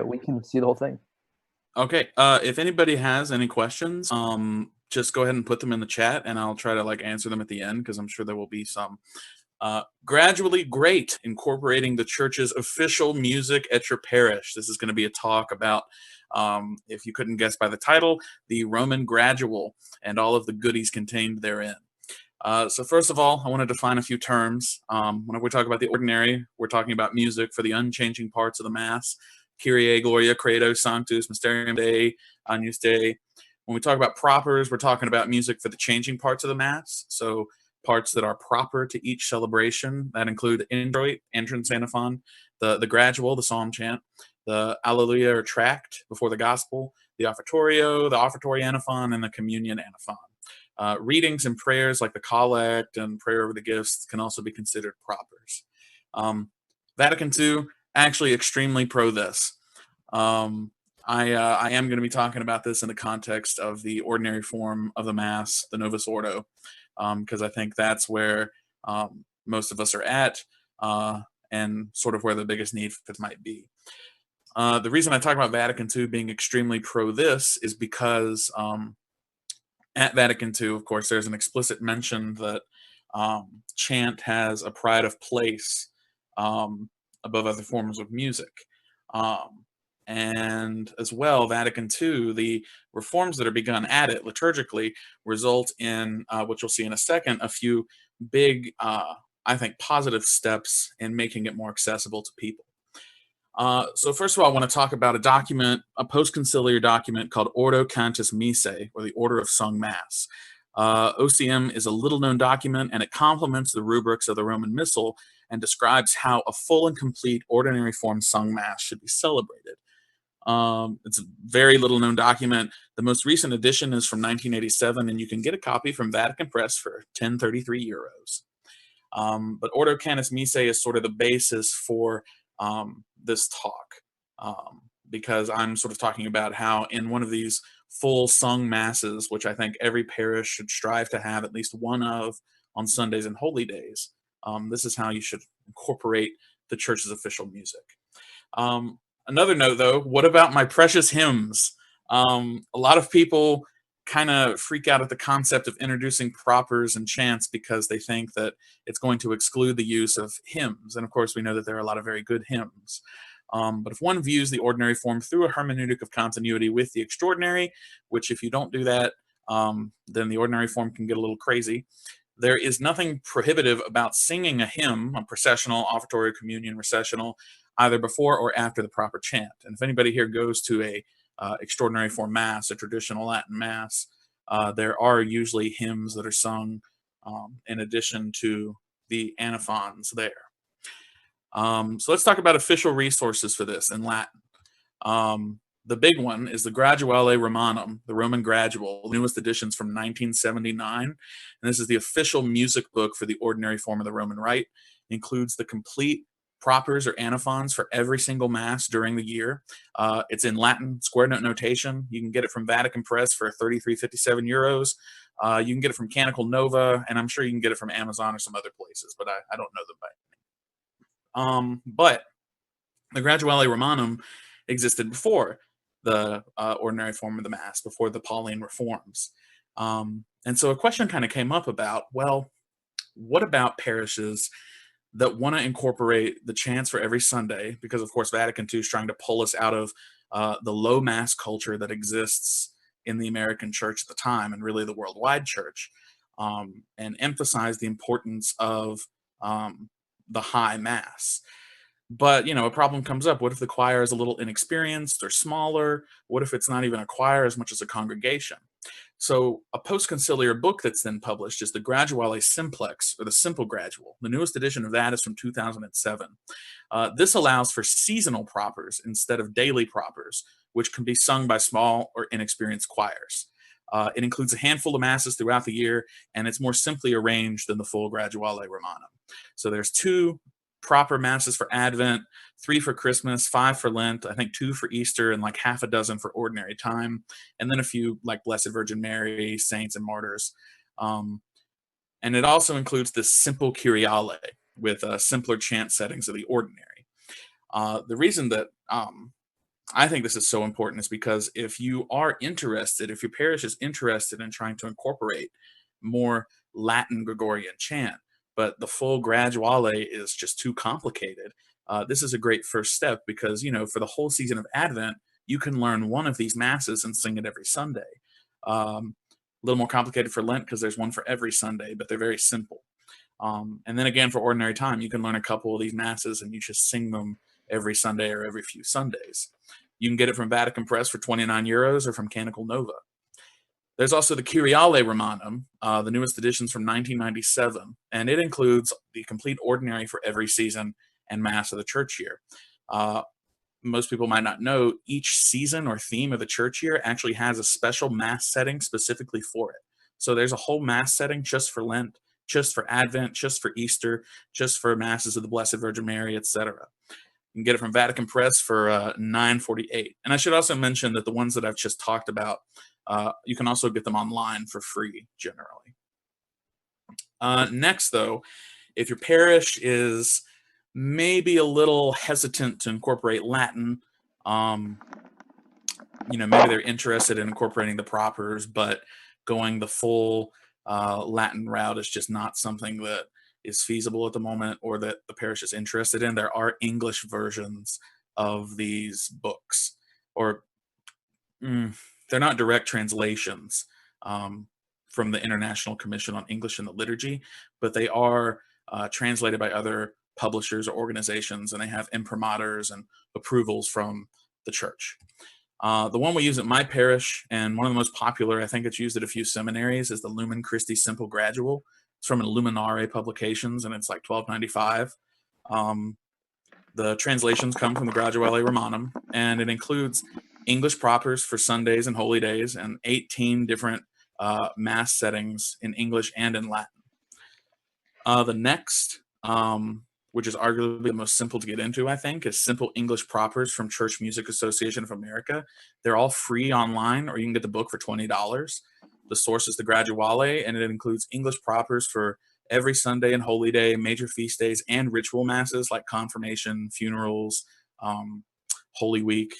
we can see the whole thing. Okay. If anybody has any questions, just go ahead and put them in the chat, and I'll try to answer them at the end because I'm sure there will be some. Gradually great, incorporating the church's official music at your parish. This is going to be a talk about, if you couldn't guess by the title, the Roman gradual and all of the goodies contained therein. So first of all, I want to define a few terms. Whenever we talk about the ordinary, we're talking about music for the unchanging parts of the Mass. Kyrie, Gloria, Credo, Sanctus, Mysterium Dei, Agnus Dei. When we talk about propers, we're talking about music for the changing parts of the Mass. So parts that are proper to each celebration. That include the introit, entrance antiphon, the gradual, the psalm chant, the Alleluia or tract before the gospel, the offertorio, the offertory antiphon, and the communion antiphon. Readings and prayers like the collect and prayer over the gifts can also be considered propers. Vatican II, actually extremely pro this. I am going to be talking about this in the context of the ordinary form of the Mass, the Novus Ordo, because I think that's where most of us are at, and sort of where the biggest need for it might be. The reason I talk about Vatican II being extremely pro this is because at Vatican II, of course, there's an explicit mention that chant has a pride of place above other forms of music. And as well, Vatican II, the reforms that are begun at it liturgically result in, which you'll see in a second, a few big, I think, positive steps in making it more accessible to people. So first of all, I want to talk about a document, a post-conciliar document called Ordo Cantus Missae, or the Order of Sung Mass. OCM is a little-known document, and it complements the rubrics of the Roman Missal and describes how a full and complete ordinary form sung Mass should be celebrated. It's a very little-known document. The most recent edition is from 1987, and you can get a copy from Vatican Press for 1033 euros. But Ordo Cantus Missae is sort of the basis for this talk, because I'm sort of talking about how in one of these full sung masses, which I think every parish should strive to have at least one of on Sundays and holy days, this is how you should incorporate the church's official music. Another note, though, what about my precious hymns? A lot of people kind of freak out at the concept of introducing propers and chants because they think that it's going to exclude the use of hymns. And of course, we know that there are a lot of very good hymns. But if one views the ordinary form through a hermeneutic of continuity with the extraordinary, which if you don't do that, then the ordinary form can get a little crazy. There is nothing prohibitive about singing a hymn, a processional, offertory, communion, recessional, either before or after the proper chant. And if anybody here goes to a extraordinary form Mass, a traditional Latin Mass, there are usually hymns that are sung in addition to the antiphons there. So let's talk about official resources for this in Latin. The big one is the Graduale Romanum, the Roman Gradual, the newest editions from 1979. And this is the official music book for the ordinary form of the Roman Rite. It includes the complete propers or antiphons for every single Mass during the year. It's in Latin, square note notation. You can get it from Vatican Press for 33.57 euros. You can get it from Canonical Nova, and I'm sure you can get it from Amazon or some other places, but I don't know them by name. But the Graduale Romanum existed before the ordinary form of the Mass, before the Pauline reforms. And so a question kind of came up about, well, what about parishes that want to incorporate the chants for every Sunday? Because, of course, Vatican II is trying to pull us out of the low Mass culture that exists in the American church at the time, and really the worldwide church, and emphasize the importance of the high Mass. But, a problem comes up. What if the choir is a little inexperienced or smaller? What if it's not even a choir as much as a congregation? So a post-conciliar book that's then published is the Graduale Simplex, or the Simple Gradual. The newest edition of that is from 2007. This allows for seasonal propers instead of daily propers, which can be sung by small or inexperienced choirs. It includes a handful of masses throughout the year, and it's more simply arranged than the full Graduale Romanum. So there's 2 proper masses for Advent, 3 for Christmas, 5 for Lent, I think 2 for Easter, and like half a dozen for ordinary time, and then a few like Blessed Virgin Mary, saints, and martyrs. And it also includes this simple Kyriale with simpler chant settings of the ordinary. The reason that I think this is so important is because if you are interested, if your parish is interested in trying to incorporate more Latin Gregorian chant, but the full graduale is just too complicated, this is a great first step because, for the whole season of Advent, you can learn one of these masses and sing it every Sunday. A little more complicated for Lent because there's one for every Sunday, but they're very simple. And then again, for ordinary time, you can learn a couple of these masses and you just sing them every Sunday or every few Sundays. You can get it from Vatican Press for €29 or from Canonical Nova. There's also the Kyriale Romanum, the newest edition's from 1997, and it includes the complete ordinary for every season and Mass of the church year. Uh, Most people might not know, each season or theme of the church year actually has a special Mass setting specifically for it. So there's a whole Mass setting just for Lent, just for Advent, just for Easter, just for Masses of the Blessed Virgin Mary, etc. You can get it from Vatican Press for $9.48. And I should also mention that the ones that I've just talked about, you can also get them online for free generally. Next, though, if your parish is maybe a little hesitant to incorporate Latin, um, maybe they're interested in incorporating the propers, but going the full Latin route is just not something that is feasible at the moment or that the parish is interested in. There are English versions of these books, or they're not direct translations from the International Commission on English and the Liturgy, but they are translated by other publishers or organizations, and they have imprimaturs and approvals from the church. The one we use at my parish, and one of the most popular, I think it's used at a few seminaries, is the Lumen Christi Simple Gradual. It's from Illuminare Publications, and it's like $12.95. The translations come from the Graduale Romanum, and it includes English propers for Sundays and holy days, and 18 different Mass settings in English and in Latin. The next, which is arguably the most simple to get into, I think, is Simple English Propers from Church Music Association of America. They're all free online, or you can get the book for $20. The source is the Graduale, and it includes English propers for every Sunday and holy day, major feast days, and ritual masses like confirmation, funerals, Holy Week.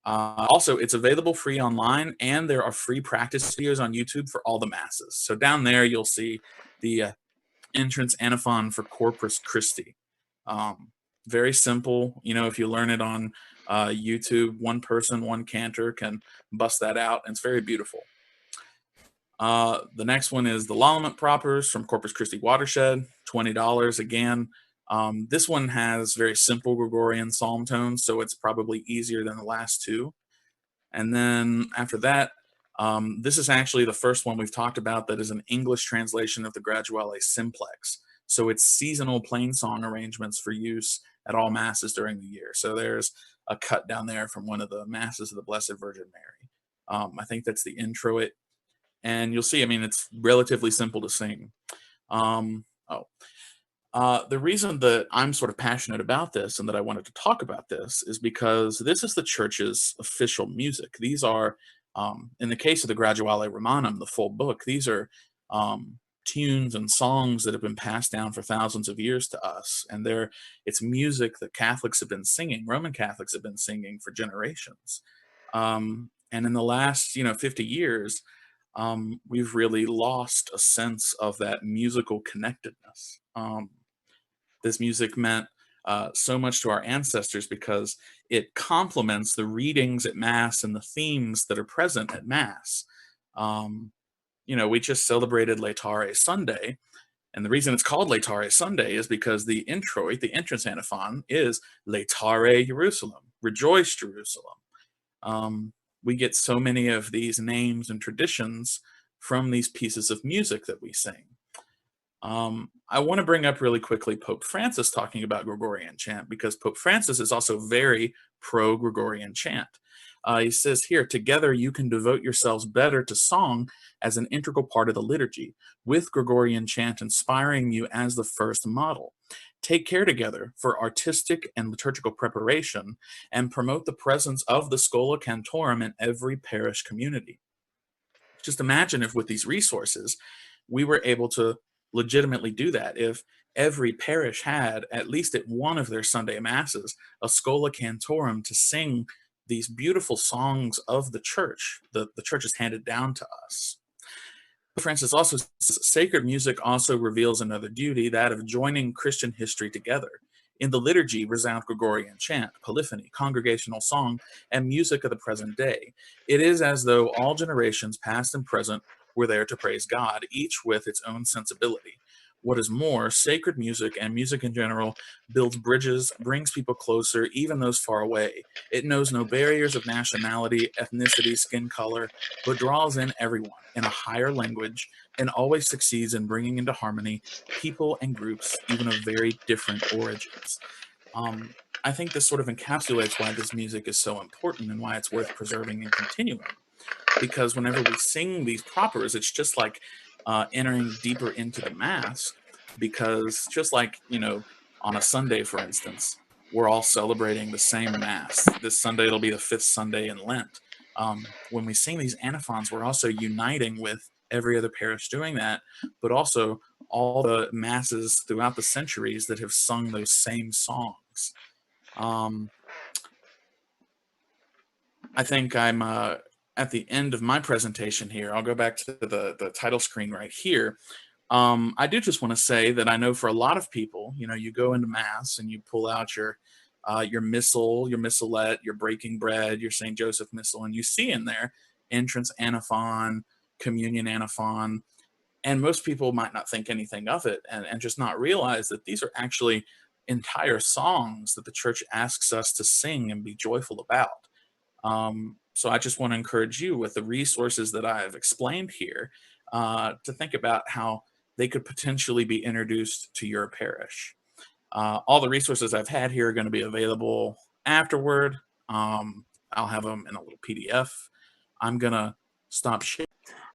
Also, it's available free online, and there are free practice videos on YouTube for all the masses. So down there, you'll see the entrance antiphon for Corpus Christi. Very simple. If you learn it on YouTube, one person, one cantor can bust that out, and it's very beautiful. The next one is the Lament Propers from Corpus Christi Watershed, $20 again. This one has very simple Gregorian psalm tones, so it's probably easier than the last two. And then after that, this is actually the first one we've talked about that is an English translation of the Graduale Simplex. So it's seasonal plain song arrangements for use at all Masses during the year. So there's a cut down there from one of the Masses of the Blessed Virgin Mary. I think that's the introit. And you'll see, it's relatively simple to sing. The reason that I'm sort of passionate about this and that I wanted to talk about this is because this is the church's official music. These are, in the case of the Graduale Romanum, the full book, these are tunes and songs that have been passed down for thousands of years to us. And it's music that Catholics have been singing, Roman Catholics have been singing for generations. And in the last, 50 years, we've really lost a sense of that musical connectedness. This music meant so much to our ancestors because it complements the readings at Mass and the themes that are present at Mass. We just celebrated Laetare Sunday, and the reason it's called Laetare Sunday is because the introit, the entrance antiphon, is Laetare Jerusalem, rejoice Jerusalem. We get so many of these names and traditions from these pieces of music that we sing. I want to bring up really quickly Pope Francis talking about Gregorian chant, because Pope Francis is also very pro-Gregorian chant. He says here, together you can devote yourselves better to song as an integral part of the liturgy, with Gregorian chant inspiring you as the first model. Take care together for artistic and liturgical preparation and promote the presence of the Schola Cantorum in every parish community. Just imagine if with these resources, we were able to legitimately do that. If every parish had, at least at one of their Sunday Masses, a Schola Cantorum to sing these beautiful songs of the church that the church has handed down to us. Francis also says sacred music also reveals another duty, that of joining Christian history together. In the liturgy resound Gregorian chant, polyphony, congregational song, and music of the present day. It is as though all generations, past and present, were there to praise God, each with its own sensibility. What is more, sacred music and music in general builds bridges, brings people closer, even those far away. It knows no barriers of nationality, ethnicity, skin color, but draws in everyone in a higher language and always succeeds in bringing into harmony people and groups, even of very different origins. I think this sort of encapsulates why this music is so important and why it's worth preserving and continuing. Because whenever we sing these propers, it's just like entering deeper into the mass. Because just like, on a Sunday, for instance, we're all celebrating the same mass. This Sunday, it'll be the fifth Sunday in Lent. When we sing these antiphons, we're also uniting with every other parish doing that, but also all the masses throughout the centuries that have sung those same songs. Um, I think I'm at the end of my presentation here. I'll go back to the title screen right here. I do just want to say that I know for a lot of people, you go into mass and you pull out your missal, your missalette, your breaking bread, your St. Joseph missal, and you see in there entrance antiphon, communion antiphon, and most people might not think anything of it and just not realize that these are actually entire songs that the church asks us to sing and be joyful about. So I just want to encourage you with the resources that I've explained here to think about how they could potentially be introduced to your parish. All the resources I've had here are going to be available afterward. I'll have them in a little PDF. I'm going to stop sharing.